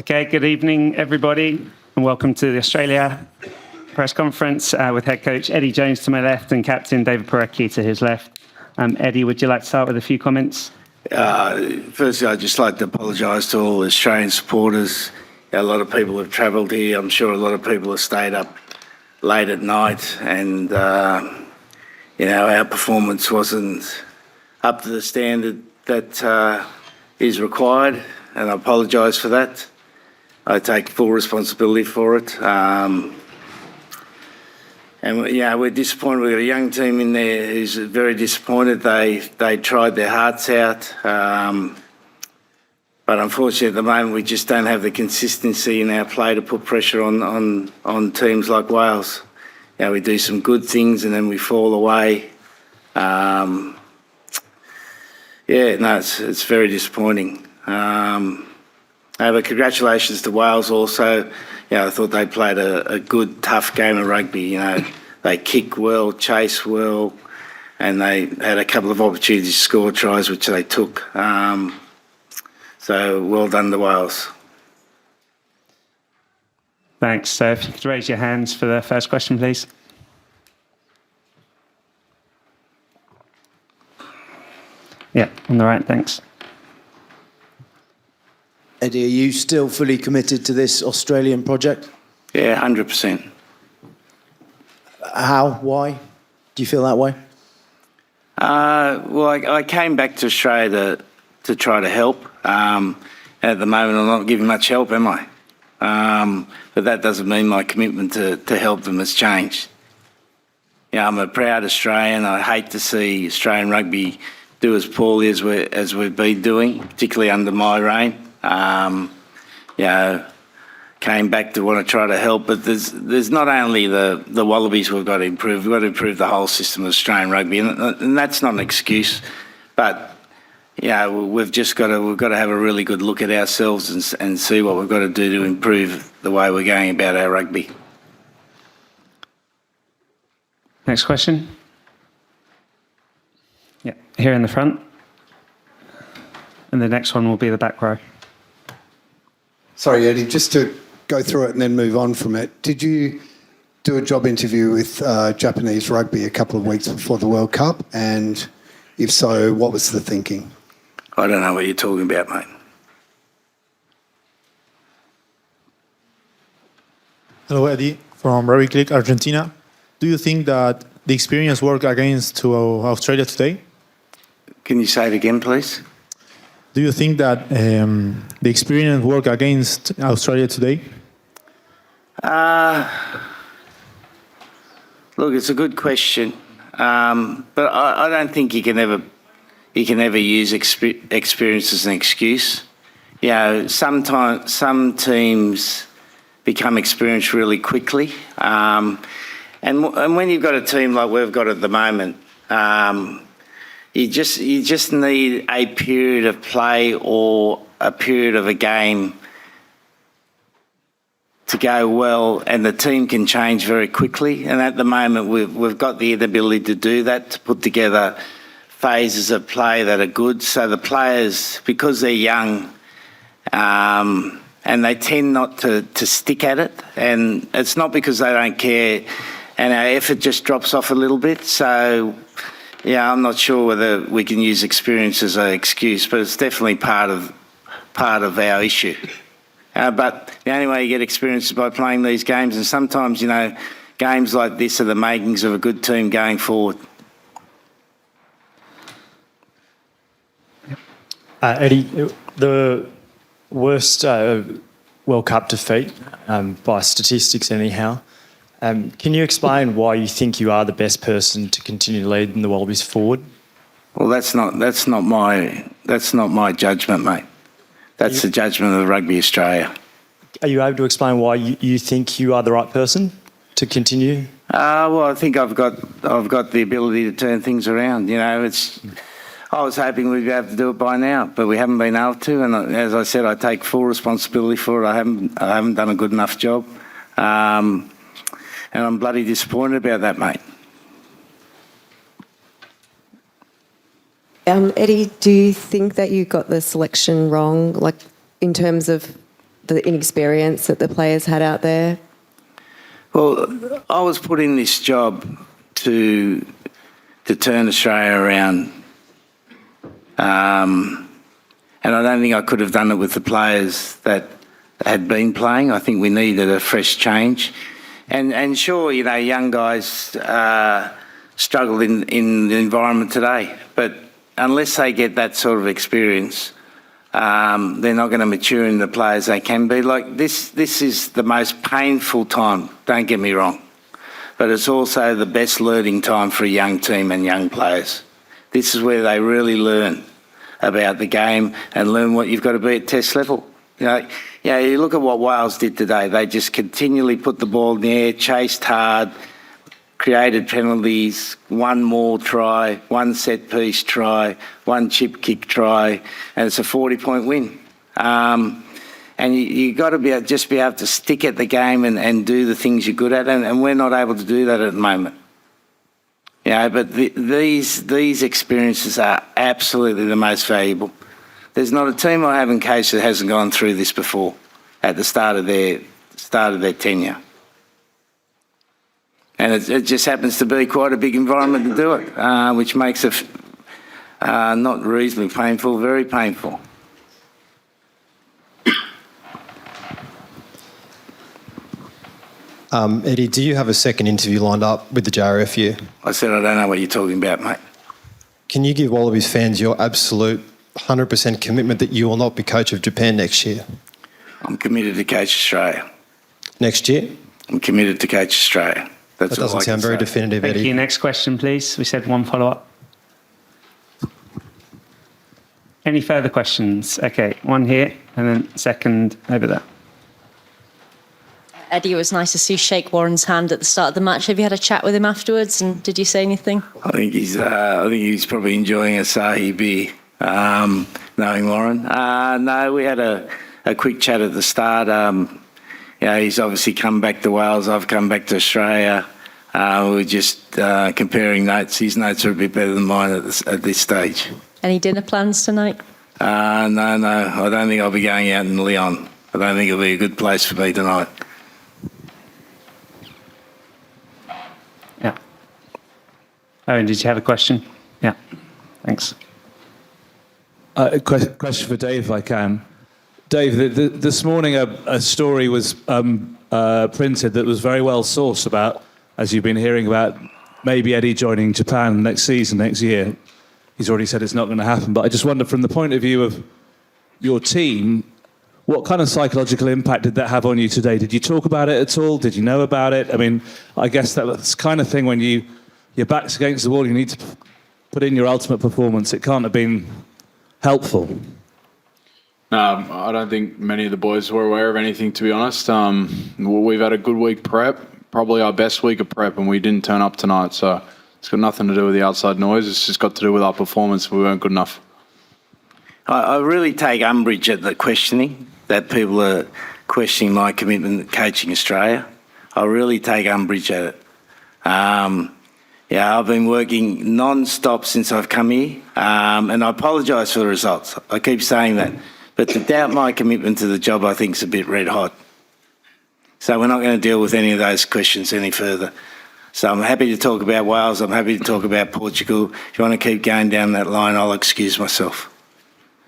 Okay, good evening, everybody, and welcome to the Australia press conference with head coach Eddie Jones to my left and captain David Porecki to his left. Eddie, would you like to start with a few comments? Firstly, I'd just like to apologise to all Australian supporters. A lot of people have travelled here. I'm sure a lot of people have stayed up late at night, and our performance wasn't up to the standard that is required, and I apologise for that. I take full responsibility for it. We're disappointed. We've got a young team in there who's very disappointed. They tried their hearts out, but unfortunately at the moment we just don't have the consistency in our play to put pressure on teams like Wales. We do some good things and then we fall away. It's very disappointing. But congratulations to Wales also. I thought they played a good, tough game of rugby. They kick well, chase well, and they had a couple of opportunities to score tries, which they took. So well done to Wales. Thanks. So if you could raise your hands for the first question, please. Yeah, on the right, thanks. Eddie, are you still fully committed to this Australian project? Yeah, 100%. How? Why? Do you feel that way? I came back to Australia to try to help. At the moment, I'm not giving much help, am I? But that doesn't mean my commitment to help them has changed. I'm a proud Australian. I hate to see Australian rugby do as poorly as we've been doing, particularly under my reign. Came back to want to try to help, but there's not only the Wallabies we've got to improve. We've got to improve the whole system of Australian rugby, and that's not an excuse. But we've got to have a really good look at ourselves and see what we've got to do to improve the way we're going about our rugby. Next question. Yeah, here in the front, and the next one will be the back row. Sorry, Eddie, just to go through it and then move on from it. Did you do a job interview with Japanese rugby a couple of weeks before the World Cup? And if so, what was the thinking? I don't know what you're talking about, mate. Hello, Eddie, from Rugby Click, Argentina. Do you think that the experience worked against Australia today? Can you say it again, please? Do you think that the experience worked against Australia today? Look, it's a good question, but I don't think you can ever use experience as an excuse. Sometimes some teams become experienced really quickly, and when you've got a team like we've got at the moment. You just need a period of play or a period of a game to go well, and the team can change very quickly. And at the moment, we've got the ability to do that, to put together phases of play that are good. So the players, because they're young, and they tend not to stick at it, and it's not because they don't care, and our effort just drops off a little bit. So. I'm not sure whether we can use experience as an excuse, but it's definitely part of our issue. But the only way you get experience is by playing these games, and sometimes, games like this are the makings of a good team going forward. Eddie, the worst World Cup defeat, by statistics anyhow. Can you explain why you think you are the best person to continue leading the Wallabies forward? Well, that's not my judgment, mate. That's the judgment of Rugby Australia. Are you able to explain why you think you are the right person to continue? I think I've got the ability to turn things around. I was hoping we'd be able to do it by now, but we haven't been able to. And as I said, I take full responsibility for it. I haven't done a good enough job. And I'm bloody disappointed about that, mate. Eddie, do you think that you got the selection wrong, like in terms of the inexperience that the players had out there? Well, I was put in this job to turn Australia around. And I don't think I could have done it with the players that had been playing. I think we needed a fresh change. And sure, you know, young guys struggle in the environment today, but unless they get that sort of experience, they're not going to mature in the players they can be. Like this is the most painful time, don't get me wrong, but it's also the best learning time for a young team and young players. This is where they really learn about the game and learn what you've got to be at test level. You look at what Wales did today. They just continually put the ball in the air, chased hard, created penalties, one more try, one set-piece try, one chip kick try, and it's a 40-point win. And you got to be able to stick at the game and do the things you're good at, and we're not able to do that at the moment. But these experiences are absolutely the most valuable. There's not a team I have in case that hasn't gone through this before at the start of their tenure. And it just happens to be quite a big environment to do it, which makes it not reasonably painful, very painful. Eddie, do you have a second interview lined up with the JRFU? I said I don't know what you're talking about, mate. Can you give Wallabies fans your absolute 100% commitment that you will not be coach of Japan next year? I'm committed to coach Australia. Next year? I'm committed to coach Australia. That doesn't sound very definitive, Thank Eddie. you. Next question, please. We said one follow-up. Any further questions? Okay, one here and then second over there. Eddie, it was nice to see shake Warren's hand at the start of the match. Have you had a chat with him afterwards, and did you say anything? I think he's probably enjoying a Sahi beer, knowing Warren. No, we had a quick chat at the start. He's obviously come back to Wales. I've come back to Australia. We're just comparing notes. His notes are a bit better than mine at this stage. Any dinner plans tonight? No. I don't think I'll be going out in Lyon. I don't think it'll be a good place for me tonight. Yeah. Owen, did you have a question? Yeah. Thanks. A question for Dave, if I can. Dave, this morning a story was printed that was very well sourced about, as you've been hearing about, maybe Eddie joining Japan next season, next year. He's already said it's not going to happen, but I just wonder, from the point of view of your team, what kind of psychological impact did that have on you today? Did you talk about it at all? Did you know about it? I mean, I guess that's the kind of thing when your back's against the wall, you need to put in your ultimate performance. It can't have been helpful. No, I don't think many of the boys were aware of anything, to be honest. We've had a good week prep, probably our best week of prep, and we didn't turn up tonight. So it's got nothing to do with the outside noise. It's just got to do with our performance. We weren't good enough. I really take umbrage at the questioning, that people are questioning my commitment to coaching Australia. I really take umbrage at it. I've been working non-stop since I've come here, and I apologise for the results. I keep saying that. But to doubt my commitment to the job, I think, is a bit red hot. So we're not going to deal with any of those questions any further. So I'm happy to talk about Wales. I'm happy to talk about Portugal. If you want to keep going down that line, I'll excuse myself.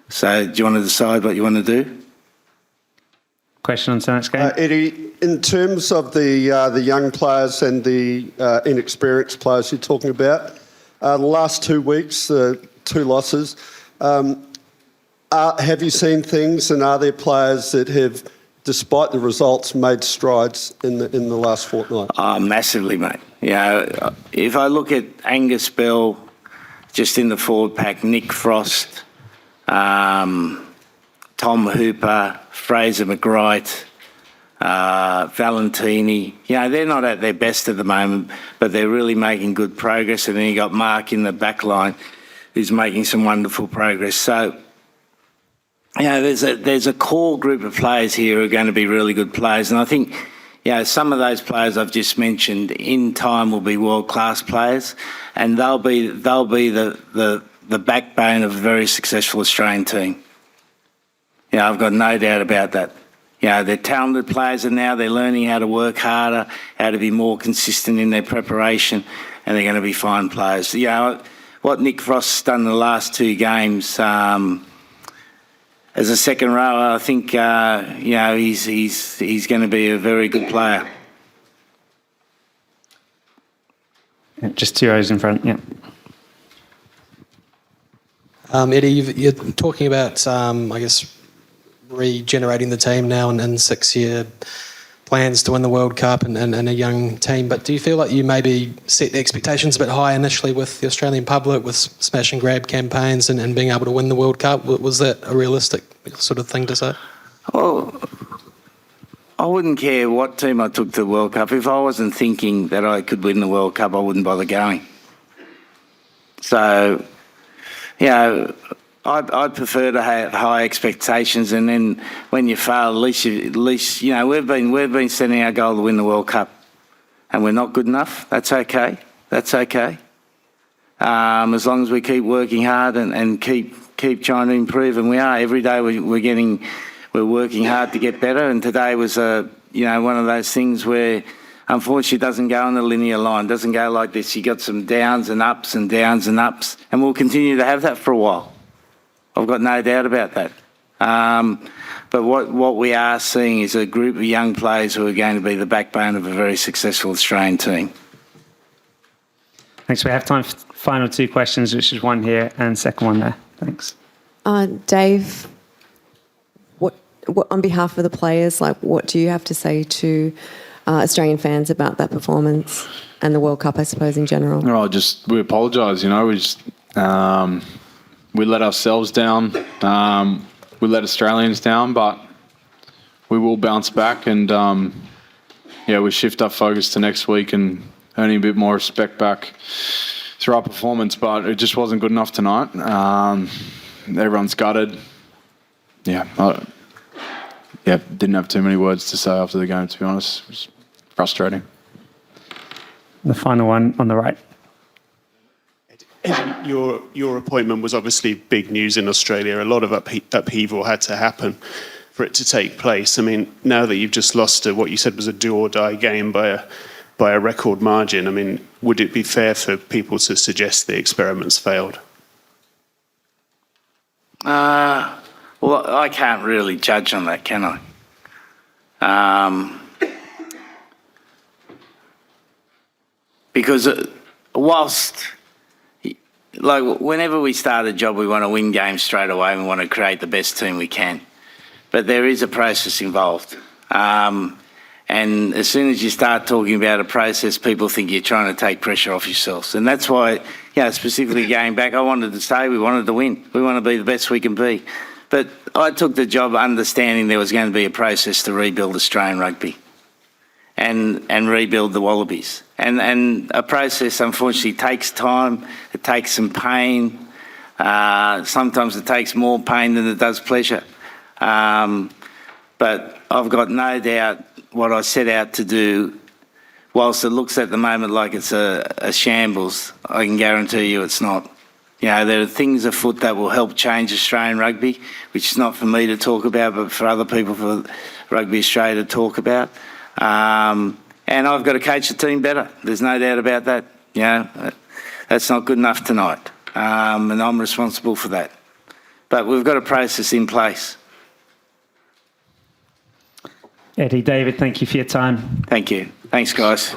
So do you want to decide what you want to do? Question on tonight's game? Eddie, in terms of the young players and the inexperienced players you're talking about, the last 2 weeks, 2 losses, have you seen things, and are there players that have, despite the results, made strides in the last fortnight? Massively, mate. If I look at Angus Bell, just in the forward pack, Nick Frost, Tom Hooper, Fraser McGright, Valentini, they're not at their best at the moment, but they're really making good progress. And then you got Mark in the back line, who's making some wonderful progress. So, there's a core group of players here who are going to be really good players. And I think, some of those players I've just mentioned in time will be world-class players, and they'll be the backbone of a very successful Australian team. I've got no doubt about that. You know, they're talented players, and now they're learning how to work harder, how to be more consistent in their preparation, and they're going to be fine players. You know, what Nick Frost's done in the last 2 games as a second rower, I think you know, he's going to be a very good player. Just 2 rows in front, yeah. Eddie, you're talking about, I guess, regenerating the team now and 6-year plans to win the World Cup and a young team. But do you feel like you maybe set the expectations a bit high initially with the Australian public, with smash and grab campaigns and being able to win the World Cup? Was that a realistic sort of thing to say? Well, I wouldn't care what team I took to the World Cup. If I wasn't thinking that I could win the World Cup, I wouldn't bother going. So, you know, I'd prefer to have high expectations, and then when you fail, at least you know, we've been setting our goal to win the World Cup, and we're not good enough. That's okay. That's okay. As long as we keep working hard and keep trying to improve, and we are every day. We're working hard to get better, and today was you know, one of those things where unfortunately it doesn't go on a linear line. It doesn't go like this. You got some downs and ups and downs and ups, and we'll continue to have that for a while. I've got no doubt about that. But what we are seeing is a group of young players who are going to be the backbone of a very successful Australian team. Thanks. We have time for final 2 questions, which is one here and second one there. Thanks. Dave, what on behalf of the players, like, what do you have to say to Australian fans about that performance and the World Cup, I suppose, in general? No, we apologise. You know, we let ourselves down. We let Australians down, but we will bounce back, and we shift our focus to next week and earning a bit more respect back through our performance. But it just wasn't good enough tonight. Everyone's gutted. Didn't have too many words to say after the game, to be honest. It was frustrating. The final one on the right. Your appointment was obviously big news in Australia. A lot of upheaval had to happen for it to take place. I mean, now that you've just lost what you said was a do-or-die game by a record margin, I mean, would it be fair for people to suggest the experiments failed? Well, I can't really judge on that, can I? Because whilst... Like, whenever we start a job, we want to win games straight away and we want to create the best team we can. But there is a process involved. And as soon as you start talking about a process, people think you're trying to take pressure off yourselves. And that's why, you know, specifically going back, I wanted to say we wanted to win. We want to be the best we can be. But I took the job understanding there was going to be a process to rebuild Australian rugby and rebuild the Wallabies. And a process, unfortunately, takes time. It takes some pain. Sometimes it takes more pain than it does pleasure. But I've got no doubt what I set out to do, whilst it looks at the moment like it's a shambles, I can guarantee you it's not. You know, there are things afoot that will help change Australian rugby, which is not for me to talk about, but for other people, for Rugby Australia to talk about. And I've got to coach the team better. There's no doubt about that. You know, that's not good enough tonight. And I'm responsible for that. But we've got a process in place. Eddie, David, thank you for your time. Thank you. Thanks, guys.